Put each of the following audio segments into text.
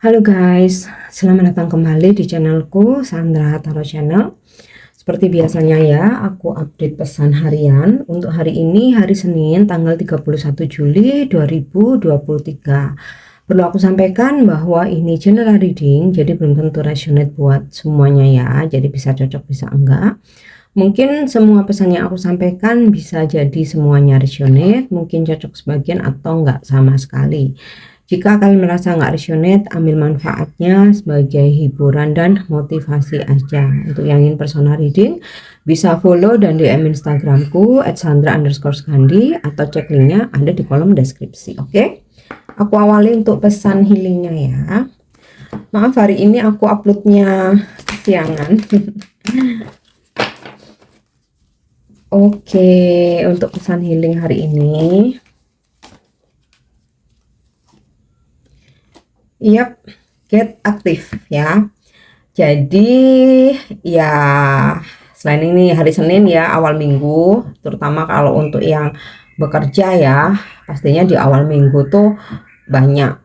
Halo guys, selamat datang kembali di channelku Sandra Taro Channel. Seperti biasanya ya, aku update pesan harian untuk hari ini, hari Senin tanggal 31 Juli 2023. Perlu aku sampaikan bahwa ini general reading, jadi belum tentu resonate buat semuanya ya, jadi bisa cocok bisa enggak. Mungkin semua pesan yang aku sampaikan bisa jadi semuanya resonate, mungkin cocok sebagian atau enggak sama sekali. Jika kalian merasa nggak resonate, ambil manfaatnya sebagai hiburan dan motivasi aja. Untuk yang ingin personal reading, bisa follow dan DM Instagramku @sandra_gandhi atau cek linknya ada di kolom deskripsi. Oke? Aku awali untuk pesan healingnya ya. Maaf hari ini aku uploadnya kesiangan. Oke, untuk pesan healing hari ini. Yap, get aktif ya. Jadi ya selain ini hari Senin ya, awal minggu, terutama kalau untuk yang bekerja ya, pastinya di awal minggu tuh banyak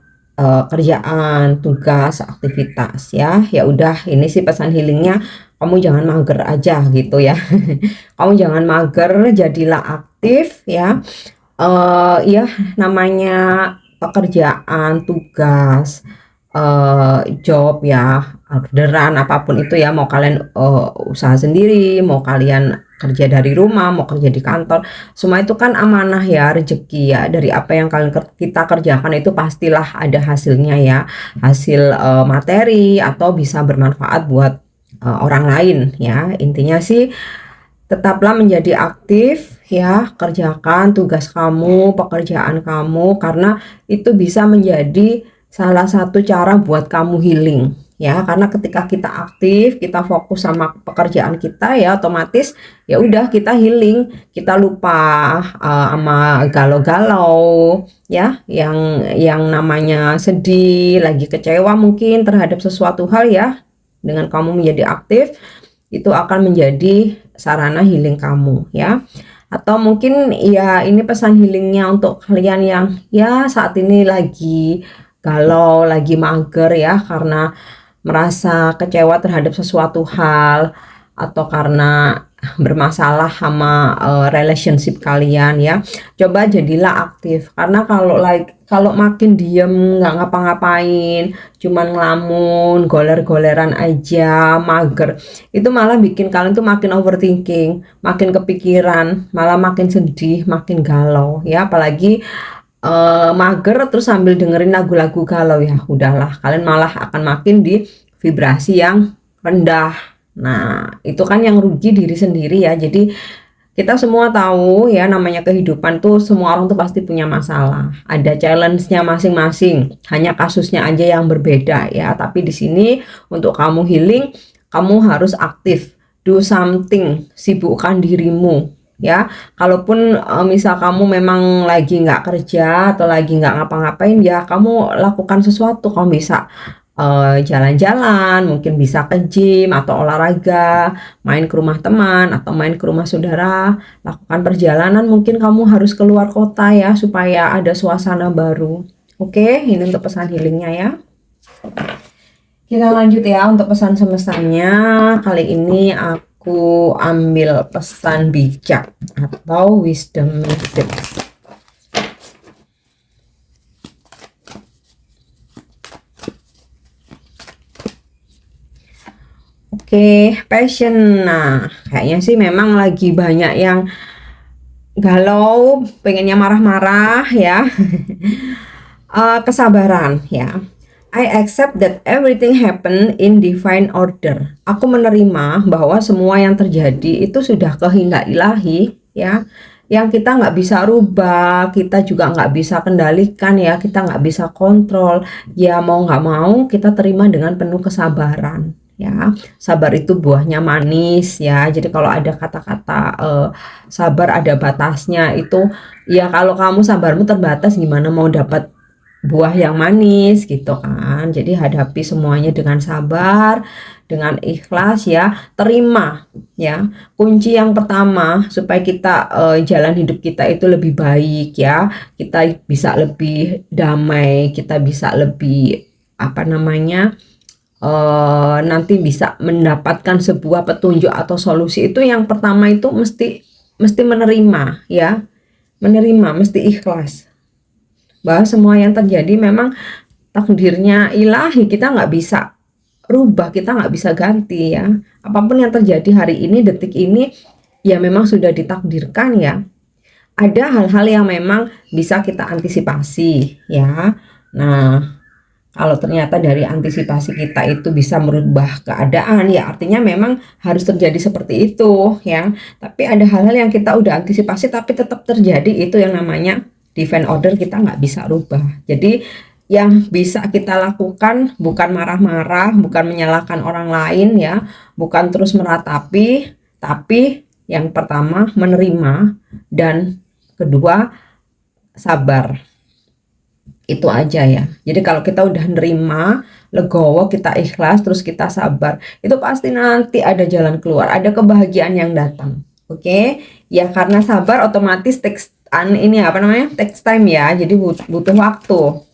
kerjaan, tugas, aktivitas ya. Ya udah, ini sih pesan healingnya, kamu jangan mager aja gitu ya. Kamu jangan mager, jadilah aktif ya. Ya namanya pekerjaan, tugas, job ya, orderan apapun itu ya, mau kalian usaha sendiri, mau kalian kerja dari rumah, mau kerja di kantor, semua itu kan amanah ya, rezeki ya. Dari apa yang kita kerjakan itu pastilah ada hasilnya ya, hasil materi atau bisa bermanfaat buat orang lain ya. Intinya sih tetaplah menjadi aktif ya, kerjakan tugas kamu, pekerjaan kamu, karena itu bisa menjadi salah satu cara buat kamu healing ya. Karena ketika kita aktif, kita fokus sama pekerjaan kita ya, otomatis ya udah kita healing, kita lupa sama galau-galau ya, yang namanya sedih, lagi kecewa mungkin terhadap sesuatu hal ya. Dengan kamu menjadi aktif, itu akan menjadi sarana healing kamu ya. Atau mungkin ya ini pesan healingnya untuk kalian yang ya saat ini lagi galau, lagi mager ya, karena merasa kecewa terhadap sesuatu hal, atau karena bermasalah sama relationship kalian ya. Coba jadilah aktif, karena kalau makin diem nggak ngapa-ngapain, cuman ngelamun, goler-goleran aja, mager, itu malah bikin kalian tuh makin overthinking, makin kepikiran, malah makin sedih, makin galau ya. Apalagi mager terus sambil dengerin lagu-lagu galau, ya udahlah, kalian malah akan makin di vibrasi yang rendah. Nah, itu kan yang rugi diri sendiri ya. Jadi kita semua tahu ya, namanya kehidupan tuh semua orang tuh pasti punya masalah. Ada challenge-nya masing-masing. Hanya kasusnya aja yang berbeda ya. Tapi di sini untuk kamu healing, kamu harus aktif. Do something, sibukkan dirimu ya. Kalaupun misal kamu memang lagi nggak kerja atau lagi nggak ngapa-ngapain ya, kamu lakukan sesuatu. Kamu bisa jalan-jalan, mungkin bisa ke gym atau olahraga, main ke rumah teman atau main ke rumah saudara, lakukan perjalanan, mungkin kamu harus keluar kota ya supaya ada suasana baru. Oke, ini untuk pesan healingnya ya. Kita lanjut ya untuk pesan semestanya. Kali ini aku ambil pesan bijak atau wisdom message. Oke, passion. Nah, kayaknya sih memang lagi banyak yang galau, pengennya marah-marah ya. Kesabaran ya. I accept that everything happen in divine order. Aku menerima bahwa semua yang terjadi itu sudah kehendak ilahi ya, yang kita nggak bisa rubah, kita juga nggak bisa kendalikan ya, kita nggak bisa kontrol ya. Mau nggak mau kita terima dengan penuh kesabaran ya. Sabar itu buahnya manis ya. Jadi kalau ada kata-kata sabar ada batasnya, itu ya kalau kamu sabarmu terbatas, gimana mau dapat buah yang manis gitu kan. Jadi hadapi semuanya dengan sabar, dengan ikhlas ya, terima ya. Kunci yang pertama supaya kita jalan hidup kita itu lebih baik ya, kita bisa lebih damai, kita bisa lebih apa namanya, nanti bisa mendapatkan sebuah petunjuk atau solusi, itu yang pertama itu mesti menerima ya, menerima, mesti ikhlas bahwa semua yang terjadi memang takdirnya ilahi, kita nggak bisa rubah, kita nggak bisa ganti ya. Apapun yang terjadi hari ini, detik ini, ya memang sudah ditakdirkan ya. Ada hal-hal yang memang bisa kita antisipasi ya. Nah, kalau ternyata dari antisipasi kita itu bisa merubah keadaan, ya artinya memang harus terjadi seperti itu ya. Tapi ada hal-hal yang kita udah antisipasi tapi tetap terjadi, itu yang namanya divine order, kita nggak bisa rubah. Jadi yang bisa kita lakukan bukan marah-marah, bukan menyalahkan orang lain ya, bukan terus meratapi, tapi yang pertama menerima, dan kedua sabar. Itu aja ya. Jadi kalau kita udah nerima, legowo, kita ikhlas, terus kita sabar, itu pasti nanti ada jalan keluar, ada kebahagiaan yang datang. Oke? Ya karena sabar otomatis takes time ya. Jadi butuh waktu.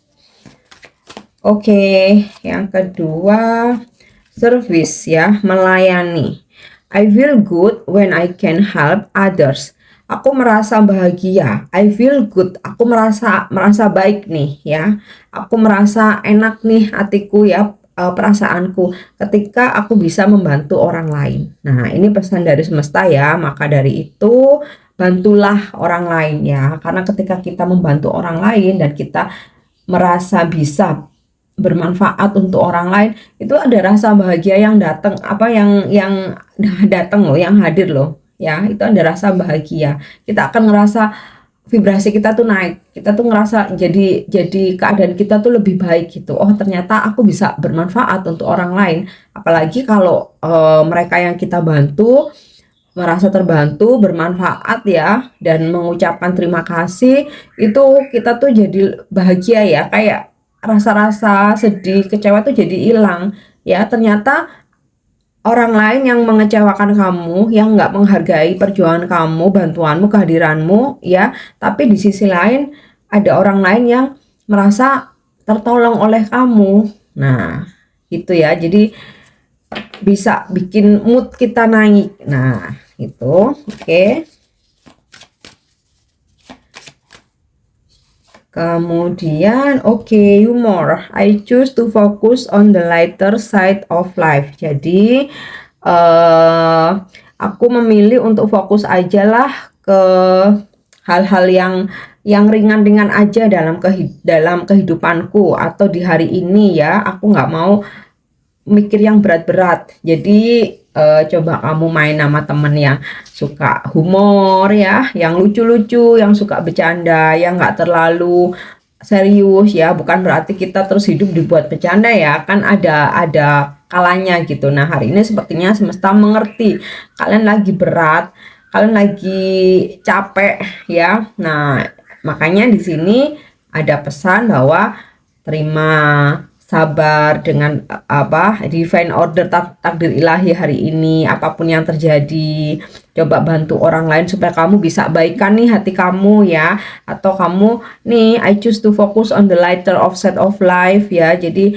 Oke, yang kedua service ya, melayani. I feel good when I can help others. Aku merasa bahagia. I feel good. Aku merasa baik nih ya. Aku merasa enak nih hatiku ya, perasaanku ketika aku bisa membantu orang lain. Nah, ini pesan dari semesta ya. Maka dari itu bantulah orang lain ya. Karena ketika kita membantu orang lain dan kita merasa bisa bermanfaat untuk orang lain, itu ada rasa bahagia yang datang, yang datang loh, yang hadir loh ya. Itu ada rasa bahagia, kita akan ngerasa vibrasi kita tuh naik, kita tuh ngerasa jadi keadaan kita tuh lebih baik gitu. Oh ternyata aku bisa bermanfaat untuk orang lain. Apalagi kalau mereka yang kita bantu merasa terbantu, bermanfaat ya, dan mengucapkan terima kasih, itu kita tuh jadi bahagia ya, kayak rasa-rasa sedih, kecewa tuh jadi hilang ya. Ternyata orang lain yang mengecewakan kamu, yang nggak menghargai perjuangan kamu, bantuanmu, kehadiranmu ya, tapi di sisi lain ada orang lain yang merasa tertolong oleh kamu. Nah itu ya, jadi bisa bikin mood kita naik. Nah itu oke. Kemudian humor. I choose to focus on the lighter side of life. Jadi aku memilih untuk fokus aja lah ke hal-hal yang ringan-ringan aja dalam kehidupanku atau di hari ini ya. Aku nggak mau mikir yang berat-berat. Jadi coba kamu main sama temen yang suka humor ya, yang lucu-lucu, yang suka bercanda, yang nggak terlalu serius ya. Bukan berarti kita terus hidup dibuat bercanda ya, kan ada kalanya gitu. Nah hari ini sepertinya semesta mengerti kalian lagi berat, kalian lagi capek ya. Nah makanya di sini ada pesan bahwa terima, sabar dengan divine order, takdir ilahi hari ini. Apapun yang terjadi, coba bantu orang lain supaya kamu bisa baikkan nih hati kamu ya. Atau kamu nih, I choose to focus on the lighter of side of life ya. Jadi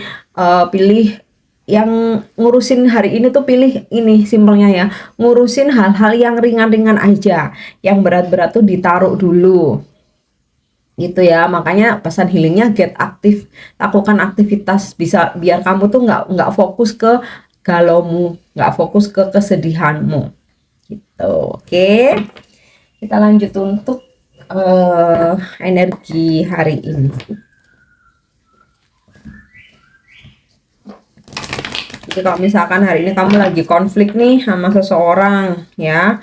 pilih yang ngurusin hari ini tuh, pilih ini simpelnya ya, ngurusin hal-hal yang ringan-ringan aja, yang berat-berat tuh ditaruh dulu gitu ya. Makanya pesan healingnya get aktif, lakukan aktivitas, bisa biar kamu tuh nggak fokus ke galaumu, nggak fokus ke kesedihanmu gitu. Oke, kita lanjut untuk energi hari ini. Jadi kalau misalkan hari ini kamu lagi konflik nih sama seseorang ya,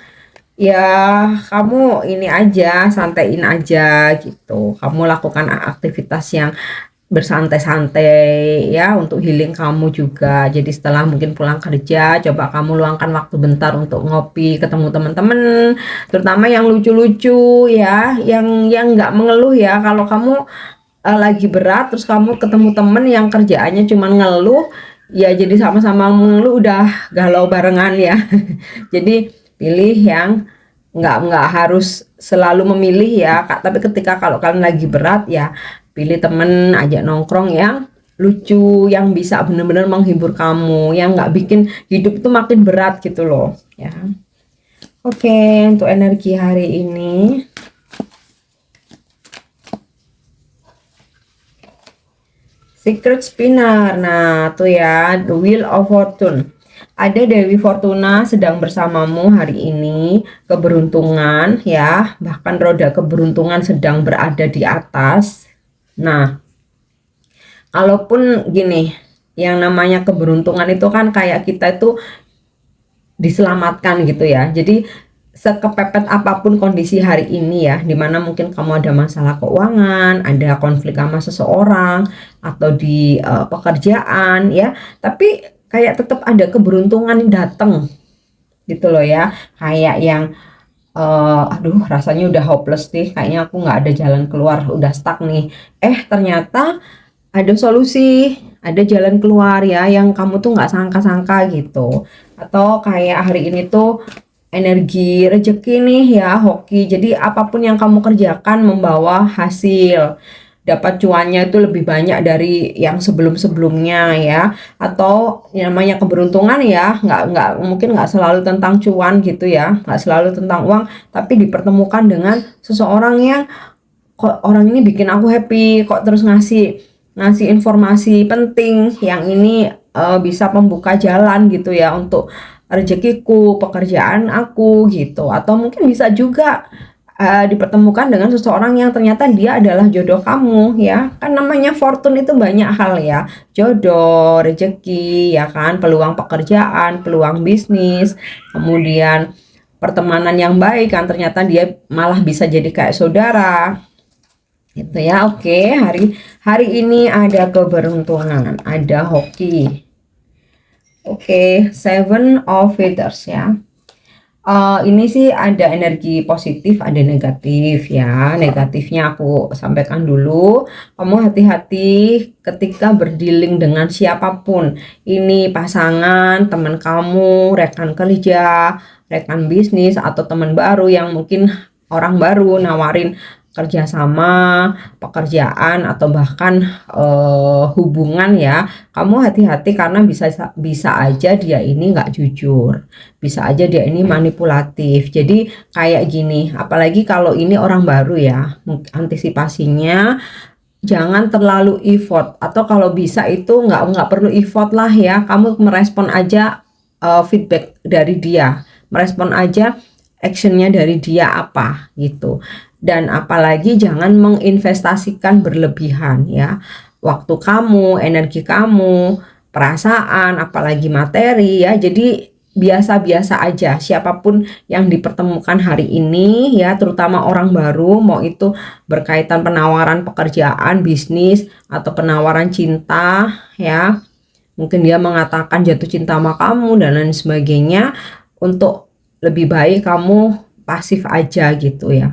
kamu ini aja, santaiin aja gitu. Kamu lakukan aktivitas yang bersantai-santai ya, untuk healing kamu juga. Jadi setelah mungkin pulang kerja, coba kamu luangkan waktu bentar untuk ngopi, ketemu teman-teman, terutama yang lucu-lucu ya, yang nggak mengeluh ya. Kalau kamu lagi berat terus kamu ketemu temen yang kerjaannya cuman ngeluh, ya jadi sama-sama mengeluh, udah galau barengan ya. Jadi pilih yang nggak harus selalu memilih ya Kak, tapi ketika kalau kalian lagi berat ya pilih temen, ajak nongkrong yang lucu, yang bisa bener-bener menghibur kamu, yang nggak bikin hidup itu makin berat gitu loh ya. Oke, untuk energi hari ini Secret Spinner. Nah, tuh ya, The Wheel of Fortune. Ada Dewi Fortuna sedang bersamamu hari ini, keberuntungan ya, bahkan roda keberuntungan sedang berada di atas. Nah, kalaupun gini, yang namanya keberuntungan itu kan kayak kita itu diselamatkan gitu ya. Jadi sekepepet apapun kondisi hari ini ya, dimana mungkin kamu ada masalah keuangan, ada konflik sama seseorang, atau di pekerjaan ya, tapi kayak tetap ada keberuntungan yang datang gitu loh ya. Kayak yang aduh rasanya udah hopeless nih, kayaknya aku nggak ada jalan keluar, udah stuck nih, ternyata ada solusi, ada jalan keluar ya, yang kamu tuh nggak sangka-sangka gitu. Atau kayak hari ini tuh energi rezeki nih ya, hoki. Jadi apapun yang kamu kerjakan membawa hasil, dapat cuannya itu lebih banyak dari yang sebelum-sebelumnya ya. Atau yang namanya keberuntungan ya, nggak mungkin nggak selalu tentang cuan gitu ya, nggak selalu tentang uang, tapi dipertemukan dengan seseorang yang kok orang ini bikin aku happy, kok terus ngasih ngasih informasi penting yang ini bisa membuka jalan gitu ya untuk rezekiku, pekerjaan aku gitu. Atau mungkin bisa juga dipertemukan dengan seseorang yang ternyata dia adalah jodoh kamu ya. Kan namanya fortune itu banyak hal ya, jodoh, rezeki ya kan, peluang pekerjaan, peluang bisnis, kemudian pertemanan yang baik kan, ternyata dia malah bisa jadi kayak saudara gitu ya. Oke, hari hari ini ada keberuntungan, ada hoki. Oke, Seven of Feathers ya. Ini sih ada energi positif, ada negatif ya. Negatifnya aku sampaikan dulu. Kamu hati-hati ketika berdealing dengan siapapun. Ini pasangan, teman kamu, rekan kerja, rekan bisnis, atau teman baru yang mungkin orang baru nawarin kerjasama, pekerjaan, atau bahkan hubungan ya. Kamu hati-hati karena bisa aja dia ini nggak jujur, bisa aja dia ini manipulatif. Jadi kayak gini, apalagi kalau ini orang baru ya, antisipasinya jangan terlalu effort, atau kalau bisa itu nggak perlu effort lah ya. Kamu merespon aja feedback dari dia, merespon aja actionnya dari dia apa gitu. Dan apalagi jangan menginvestasikan berlebihan ya, waktu kamu, energi kamu, perasaan, apalagi materi ya. Jadi biasa-biasa aja siapapun yang dipertemukan hari ini ya, terutama orang baru, mau itu berkaitan penawaran pekerjaan, bisnis, atau penawaran cinta ya. Mungkin dia mengatakan jatuh cinta sama kamu dan lain sebagainya. Untuk lebih baik kamu pasif aja gitu ya.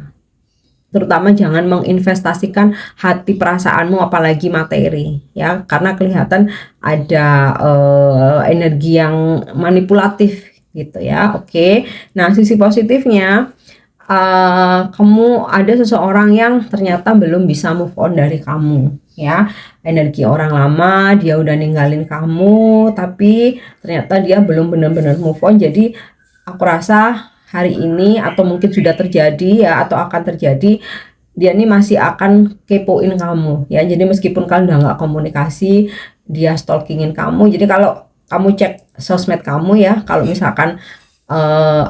Terutama jangan menginvestasikan hati perasaanmu apalagi materi ya, karena kelihatan ada energi yang manipulatif gitu ya. Oke, nah sisi positifnya kamu ada seseorang yang ternyata belum bisa move on dari kamu ya. Energi orang lama, dia udah ninggalin kamu tapi ternyata dia belum benar-benar move on. Jadi aku rasa hari ini atau mungkin sudah terjadi ya, atau akan terjadi, dia ini masih akan kepoin kamu ya. Jadi meskipun kalian udah nggak komunikasi, dia stalkingin kamu. Jadi kalau kamu cek sosmed kamu ya, kalau misalkan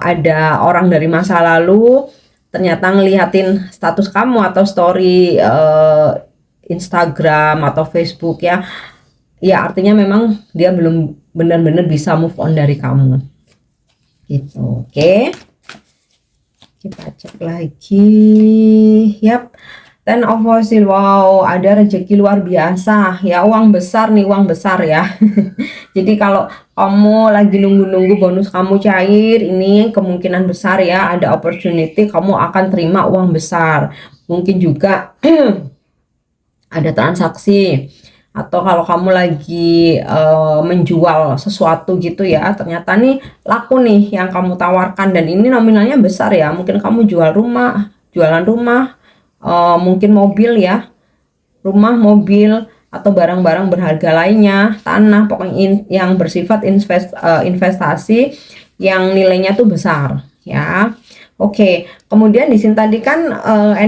ada orang dari masa lalu ternyata ngelihatin status kamu atau story Instagram atau Facebook ya, ya artinya memang dia belum benar-benar bisa move on dari kamu gitu. Oke, kita cek lagi. Yap, Ten of Fossil. Wow, ada rezeki luar biasa ya, uang besar nih, uang besar ya. Jadi kalau kamu lagi nunggu-nunggu bonus kamu cair, ini kemungkinan besar ya ada opportunity kamu akan terima uang besar. Mungkin juga ada transaksi, atau kalau kamu lagi menjual sesuatu gitu ya, ternyata nih laku nih yang kamu tawarkan, dan ini nominalnya besar ya. Mungkin kamu jual rumah, jualan rumah, mungkin mobil ya, rumah, mobil, atau barang-barang berharga lainnya, tanah, pokoknya yang bersifat investasi yang nilainya tuh besar ya. Oke, kemudian di sini tadi kan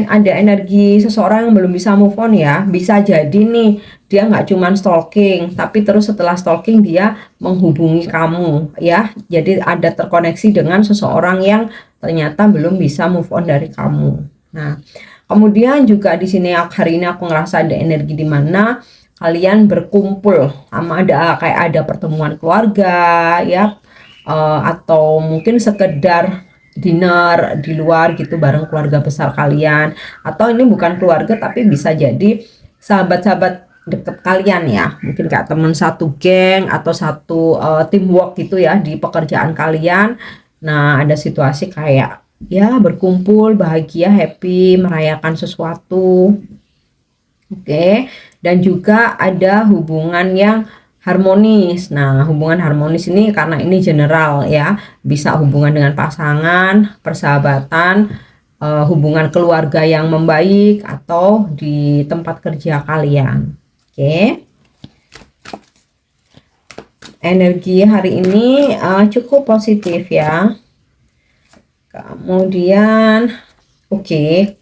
ada energi seseorang yang belum bisa move on ya. Bisa jadi nih dia nggak cuman stalking, tapi terus setelah stalking dia menghubungi kamu ya. Jadi ada terkoneksi dengan seseorang yang ternyata belum bisa move on dari kamu. Nah, kemudian juga di sini hari ini aku ngerasa ada energi di mana kalian berkumpul, sama kayak ada pertemuan keluarga ya, atau mungkin sekedar dinner di luar gitu bareng keluarga besar kalian, atau ini bukan keluarga tapi bisa jadi sahabat-sahabat deket kalian ya, mungkin kayak teman satu geng atau satu teamwork gitu ya di pekerjaan kalian. Nah, ada situasi kayak ya berkumpul, bahagia, happy, merayakan sesuatu. Oke, dan juga ada hubungan yang harmonis. Nah, hubungan harmonis ini karena ini general ya, bisa hubungan dengan pasangan, persahabatan, hubungan keluarga yang membaik, atau di tempat kerja kalian. Oke. Energi hari ini cukup positif ya. Kemudian oke,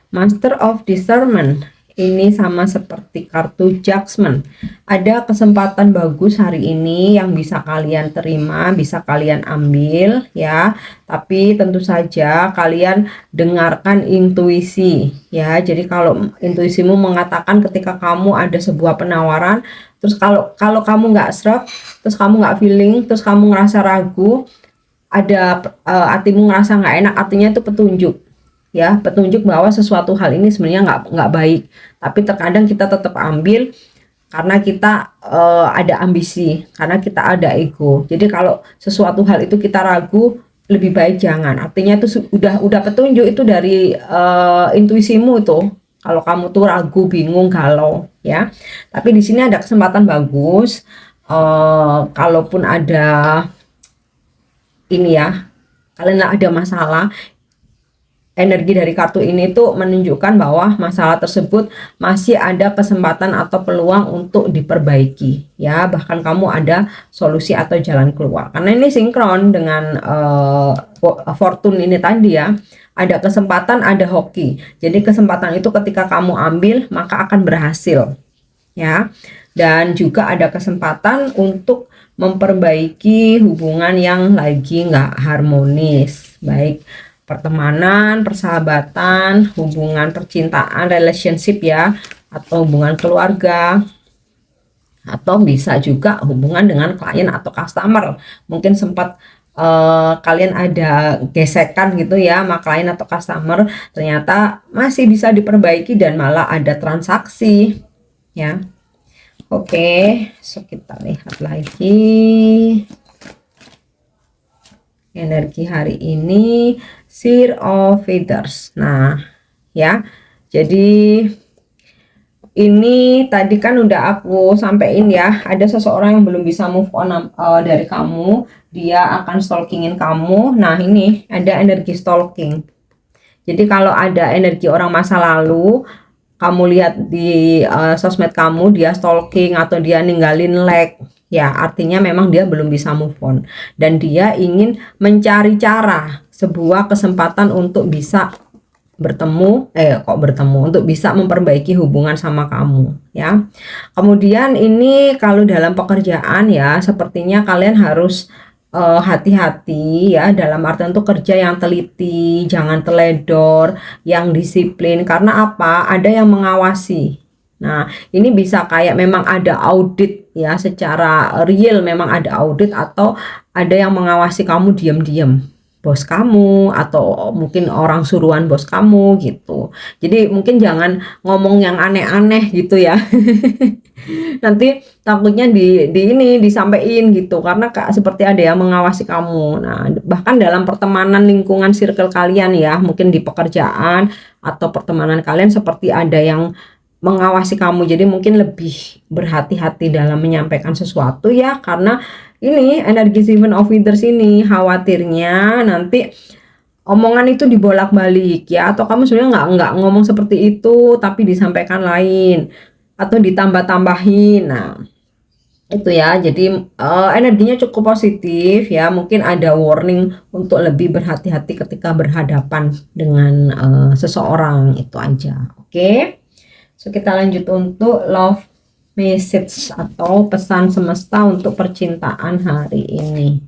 Master of Discernment ini sama seperti kartu Judgment. Ada kesempatan bagus hari ini yang bisa kalian terima, bisa kalian ambil ya. Tapi tentu saja kalian dengarkan intuisi ya. Jadi kalau intuisimu mengatakan ketika kamu ada sebuah penawaran, terus kalau kamu nggak srek, terus kamu nggak feeling, terus kamu ngerasa ragu, ada hatimu ngerasa nggak enak, artinya itu petunjuk ya, petunjuk bahwa sesuatu hal ini sebenarnya nggak baik, tapi terkadang kita tetap ambil karena kita ada ambisi, karena kita ada ego. Jadi kalau sesuatu hal itu kita ragu, lebih baik jangan, artinya itu udah petunjuk itu dari intuisimu itu. Kalau kamu tuh ragu, bingung, galau ya, tapi di sini ada kesempatan bagus. Kalaupun ada ini ya, kalian ada masalah, energi dari kartu ini tuh menunjukkan bahwa masalah tersebut masih ada kesempatan atau peluang untuk diperbaiki ya, bahkan kamu ada solusi atau jalan keluar, karena ini sinkron dengan fortune ini tadi ya, ada kesempatan, ada hoki. Jadi kesempatan itu ketika kamu ambil maka akan berhasil ya, dan juga ada kesempatan untuk memperbaiki hubungan yang lagi nggak harmonis, baik pertemanan, persahabatan, hubungan percintaan, relationship ya, atau hubungan keluarga, atau bisa juga hubungan dengan klien atau customer. Mungkin sempat kalian ada gesekan gitu ya sama klien atau customer, ternyata masih bisa diperbaiki dan malah ada transaksi ya. Oke, so kita lihat lagi energi hari ini, Seer of Feathers. Nah, ya. Jadi ini tadi kan udah aku sampein ya, ada seseorang yang belum bisa move on dari kamu, dia akan stalkingin kamu. Nah, ini ada energi stalking. Jadi kalau ada energi orang masa lalu, kamu lihat di sosmed kamu dia stalking atau dia ninggalin like ya, artinya memang dia belum bisa move on dan dia ingin mencari cara, sebuah kesempatan untuk bisa bertemu untuk bisa memperbaiki hubungan sama kamu ya. Kemudian ini kalau dalam pekerjaan ya, sepertinya kalian harus hati-hati ya, dalam artian untuk kerja yang teliti, jangan teledor, yang disiplin, karena apa? Ada yang mengawasi. Nah, ini bisa kayak memang ada audit ya, secara real memang ada audit, atau ada yang mengawasi kamu diam-diam, bos kamu atau mungkin orang suruhan bos kamu gitu. Jadi mungkin jangan ngomong yang aneh-aneh gitu ya. Nanti takutnya ini disampaikan gitu, karena seperti ada yang mengawasi kamu. Nah, bahkan dalam pertemanan, lingkungan circle kalian ya, mungkin di pekerjaan atau pertemanan kalian seperti ada yang mengawasi kamu. Jadi mungkin lebih berhati-hati dalam menyampaikan sesuatu ya, karena ini energi Seven of Feathers ini khawatirnya nanti omongan itu dibolak-balik ya, atau kamu sebenarnya nggak ngomong seperti itu tapi disampaikan lain. atau ditambah-tambahin. Nah, itu ya, jadi energinya cukup positif ya. Mungkin ada warning untuk lebih berhati-hati ketika berhadapan dengan seseorang, itu aja. Oke, so kita lanjut untuk love message atau pesan semesta untuk percintaan hari ini.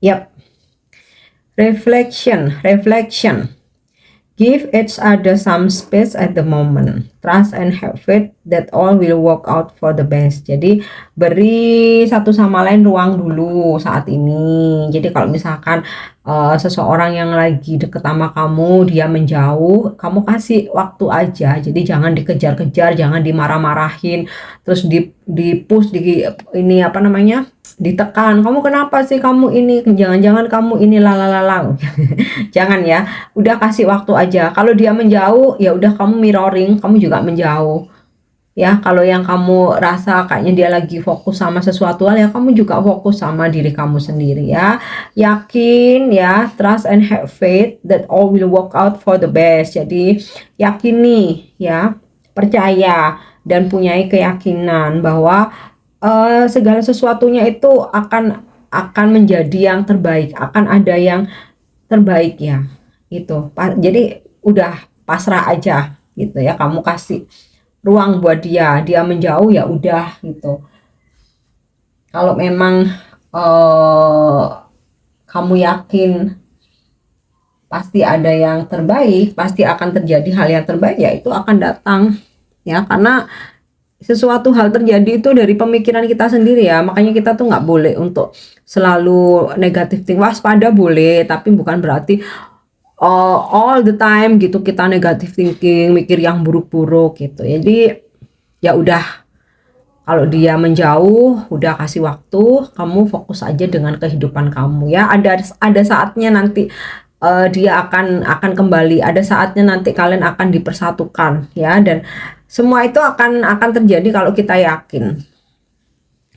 Yap, reflection. Give each other some space at the moment. Trust and have faith that all will work out for the best. Jadi beri satu sama lain ruang dulu saat ini. Jadi kalau misalkan seseorang yang lagi deket sama kamu, dia menjauh, kamu kasih waktu aja. Jadi jangan dikejar-kejar, jangan dimarah-marahin, terus di push, ini apa namanya, ditekan. Kamu kenapa sih kamu ini? Jangan-jangan kamu ini lalalalang. Jangan ya, udah kasih waktu aja. Kalau dia menjauh, ya udah kamu mirroring, kamu juga menjauh. Ya, kalau yang kamu rasa kayaknya dia lagi fokus sama sesuatu hal, ya kamu juga fokus sama diri kamu sendiri ya. Yakin ya, trust and have faith that all will work out for the best. Jadi yakini ya, percaya dan punyai keyakinan bahwa segala sesuatunya itu akan menjadi yang terbaik, akan ada yang terbaik ya. Itu. Jadi udah pasrah aja gitu ya, kamu kasih ruang buat dia menjauh, ya udah gitu. Kalau memang kamu yakin pasti ada yang terbaik, pasti akan terjadi hal yang terbaik, ya itu akan datang ya, karena sesuatu hal terjadi itu dari pemikiran kita sendiri ya. Makanya kita tuh nggak boleh untuk selalu negatif thinking. Waspada boleh, tapi bukan berarti all the time gitu kita negatif thinking, mikir yang buruk-buruk gitu. Jadi ya udah, kalau dia menjauh, udah kasih waktu, kamu fokus aja dengan kehidupan kamu ya. Ada saatnya nanti dia akan kembali, ada saatnya nanti kalian akan dipersatukan ya, dan semua itu akan terjadi kalau kita yakin.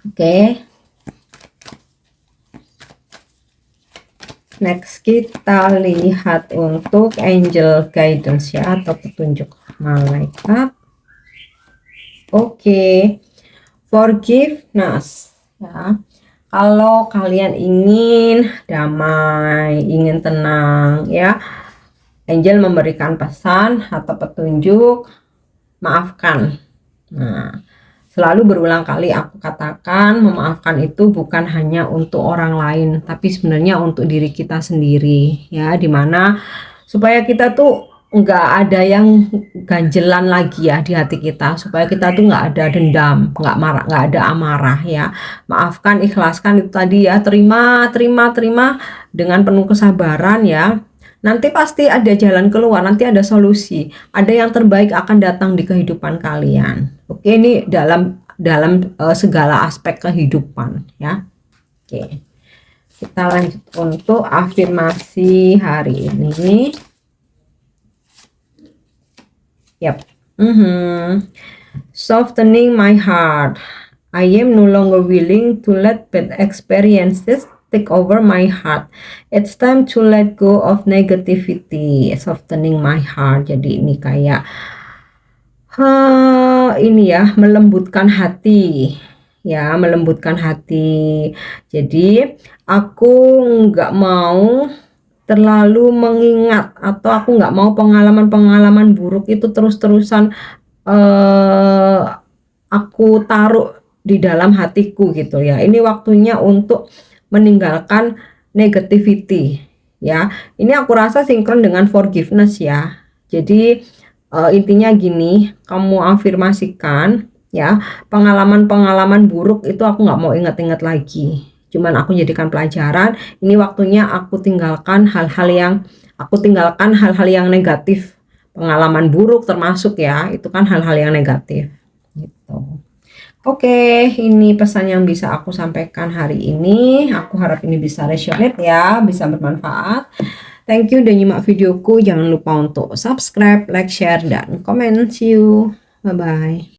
Oke. Next kita lihat untuk angel guidance ya, atau petunjuk malaikat. Oke. Forgiveness ya. Kalau kalian ingin damai, ingin tenang ya, angel memberikan pesan atau petunjuk, maafkan. Nah, selalu berulang kali aku katakan, memaafkan itu bukan hanya untuk orang lain, tapi sebenarnya untuk diri kita sendiri ya, dimana supaya kita tuh nggak ada yang ganjelan lagi ya di hati kita, supaya kita tuh nggak ada dendam, nggak ada amarah ya. Maafkan, ikhlaskan itu tadi ya, terima dengan penuh kesabaran ya. Nanti pasti ada jalan keluar, nanti ada solusi, ada yang terbaik akan datang di kehidupan kalian. Oke, ini dalam segala aspek kehidupan ya. Oke, kita lanjut untuk afirmasi hari ini. Yap. Softening my heart. I am no longer willing to let bad experiences take over my heart. It's time to let go of negativity. Softening my heart. Jadi ini kayak ini ya, melembutkan hati ya, melembutkan hati. Jadi aku nggak mau terlalu mengingat, atau aku nggak mau pengalaman-pengalaman buruk itu terus-terusan aku taruh di dalam hatiku gitu ya. Ini waktunya untuk meninggalkan negativity ya. Ini aku rasa sinkron dengan forgiveness ya. Jadi intinya gini, kamu afirmasikan ya, pengalaman-pengalaman buruk itu aku nggak mau ingat-ingat lagi, cuman aku jadikan pelajaran. Ini waktunya aku tinggalkan hal-hal yang negatif, pengalaman buruk termasuk ya, itu kan hal-hal yang negatif gitu. Oke, ini pesan yang bisa aku sampaikan hari ini. Aku harap ini bisa resonate ya, bisa bermanfaat. Thank you udah nyimak videoku. Jangan lupa untuk subscribe, like, share, dan komen. See you. Bye-bye.